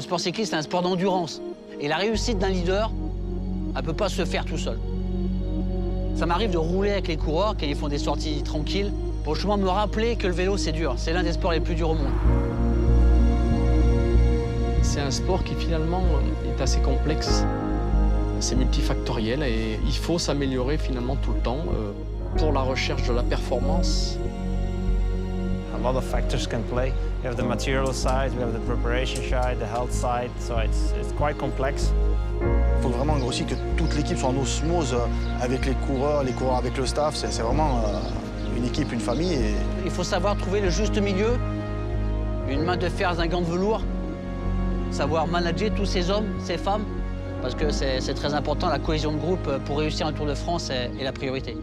Le sport cycliste, c'est un sport d'endurance. Et la réussite d'un leader, elle ne peut pas se faire tout seul. Ça m'arrive de rouler avec les coureurs quand ils font des sorties tranquilles pour justement me rappeler que le vélo, c'est dur. C'est l'un des sports les plus durs au monde. C'est un sport qui finalement est assez complexe. C'est multifactoriel et il faut s'améliorer finalement tout le temps pour la recherche de la performance. A lot of factors can play. We have the material side, we have the preparation side, the health side, so it's quite complex. Il faut vraiment aussi que toute l'équipe soit en osmose avec les coureurs avec le staff. C'est vraiment une équipe, une famille. Et... Il faut savoir trouver le juste milieu, une main de fer dans un gant de velours, savoir manager tous ces hommes, ces femmes, parce que c'est très important, la cohésion de groupe pour réussir un Tour de France est la priorité.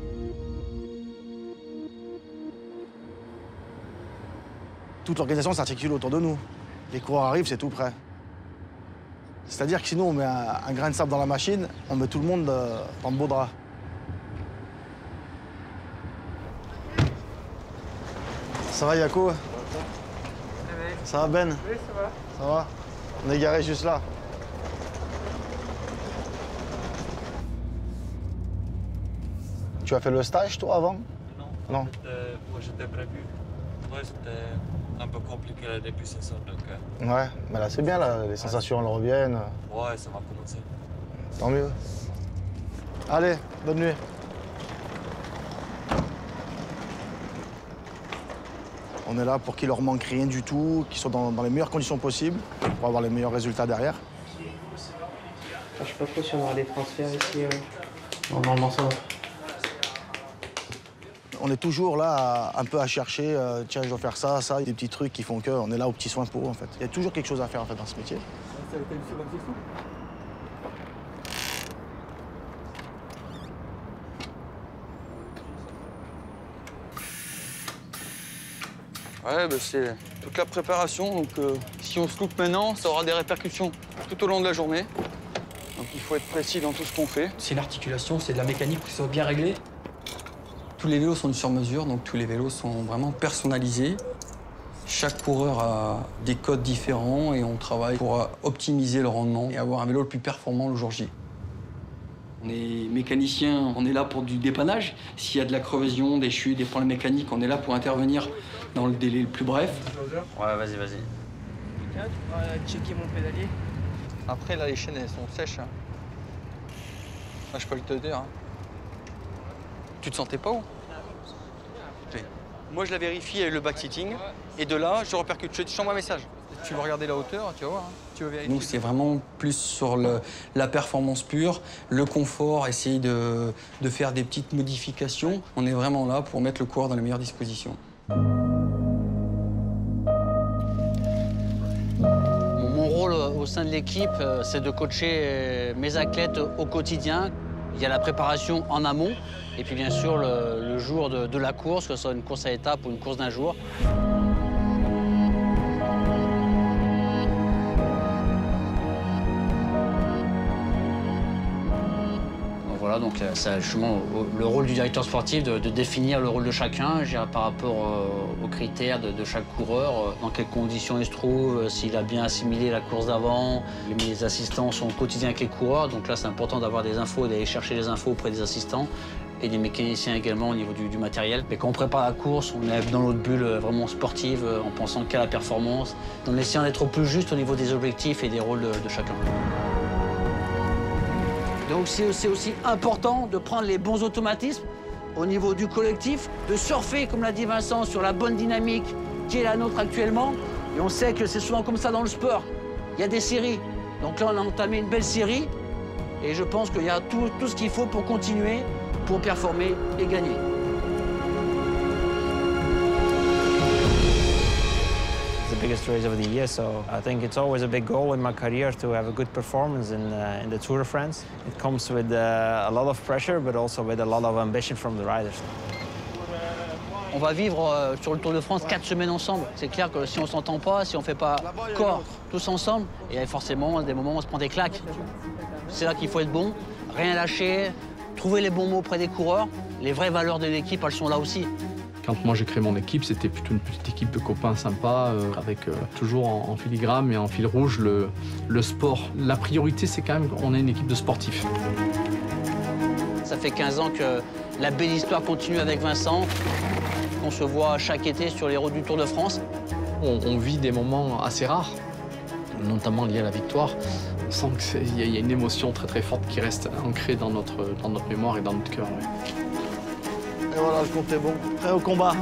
Toute l'organisation s'articule autour de nous. Les coureurs arrivent, c'est tout prêt. C'est-à-dire que sinon, on met un grain de sable dans la machine, on met tout le monde dans le beau drap. Ça va, Yako? Ça va, Ben? Oui, ça va. Ça va? On est garé juste là. Tu as fait le stage, toi, avant? Non. Moi, j'étais prévu. Ouais, c'était un peu compliqué le début, c'est ça. Donc, Ouais, mais là, c'est bien, là. Les sensations, elles reviennent. ouais, ça va commencer. Tant mieux. Allez, bonne nuit. On est là pour qu'il leur manque rien du tout, qu'ils soient dans les meilleures conditions possibles pour avoir les meilleurs résultats derrière. Je sais pas trop si on aura des transferts ici. Normalement, ça va. On est toujours là, un peu à chercher, tiens, je dois faire ça, ça, des petits trucs qui font qu'on est là aux petits soins pour eux, en fait. Il y a toujours quelque chose à faire, en fait, dans ce métier. Ouais, bah c'est toute la préparation. Donc, si on se loupe maintenant, ça aura des répercussions tout au long de la journée. Donc, il faut être précis dans tout ce qu'on fait. C'est l'articulation, c'est de la mécanique pour que ça soit bien réglé. Tous les vélos sont sur mesure, donc tous les vélos sont vraiment personnalisés. Chaque coureur a des codes différents et on travaille pour optimiser le rendement et avoir un vélo le plus performant le jour J. On est mécanicien, on est là pour du dépannage. S'il y a de la crevaison, des chutes, des problèmes mécaniques, on est là pour intervenir dans le délai le plus bref. Ouais, vas-y. Tiens, tu pourras checker mon pédalier. Après, là, les chaînes, elles sont sèches. Hein. Ah, je peux le te dire. Hein. Tu te sentais pas où? Moi, je la vérifie avec le back-sitting. Et de là, je repercute. Je t'envoie un message. Tu veux regarder la hauteur, tu vas voir. Hein. Tu veux vérifier. Nous, c'est vraiment plus sur la performance pure, le confort, essayer de faire des petites modifications. On est vraiment là pour mettre le coureur dans les meilleures dispositions. Mon rôle au sein de l'équipe, c'est de coacher mes athlètes au quotidien. Il y a la préparation en amont, et puis bien sûr le jour de la course, que ce soit une course à étapes ou une course d'un jour. Voilà, donc c'est justement le rôle du directeur sportif de définir le rôle de chacun par rapport aux critères de chaque coureur, dans quelles conditions il se trouve, s'il a bien assimilé la course d'avant. Les assistants sont au quotidien avec les coureurs, donc là c'est important d'avoir des infos, d'aller chercher les infos auprès des assistants et des mécaniciens également au niveau du matériel. Mais quand on prépare la course, on est dans notre bulle vraiment sportive, en pensant qu'à la performance, en essayant d'être au plus juste au niveau des objectifs et des rôles de chacun. Donc c'est aussi important de prendre les bons automatismes au niveau du collectif, de surfer, comme l'a dit Vincent, sur la bonne dynamique qui est la nôtre actuellement. Et on sait que c'est souvent comme ça dans le sport. Il y a des séries. Donc là, on a entamé une belle série. Et je pense qu'il y a tout ce qu'il faut pour continuer, pour performer et gagner. The biggest race of the year, so I think it's always a big goal in my career to have a good performance in the Tour de France. It comes with a lot of pressure, but also with a lot of ambition from the riders. On va vivre sur le Tour de France 4 semaines ensemble. C'est clair que si on s'entend pas, si on fait pas corps tous ensemble, il y a forcément des moments où on se prend des claques. C'est là qu'il faut être bon, rien lâcher, trouver les bons mots auprès des coureurs. Les vraies valeurs de l'équipe, elles sont là aussi. Quand moi j'ai créé mon équipe, c'était plutôt une petite équipe de copains sympas, avec toujours en filigrane et en fil rouge le sport. La priorité, c'est quand même qu'on ait une équipe de sportifs. Ça fait 15 ans que la belle histoire continue avec Vincent, qu'on se voit chaque été sur les routes du Tour de France. On vit des moments assez rares, notamment liés à la victoire. On sent qu'il y a une émotion très très forte qui reste ancrée dans notre mémoire et dans notre cœur. Ouais. Et voilà, le compte est bon. Prêt au combat.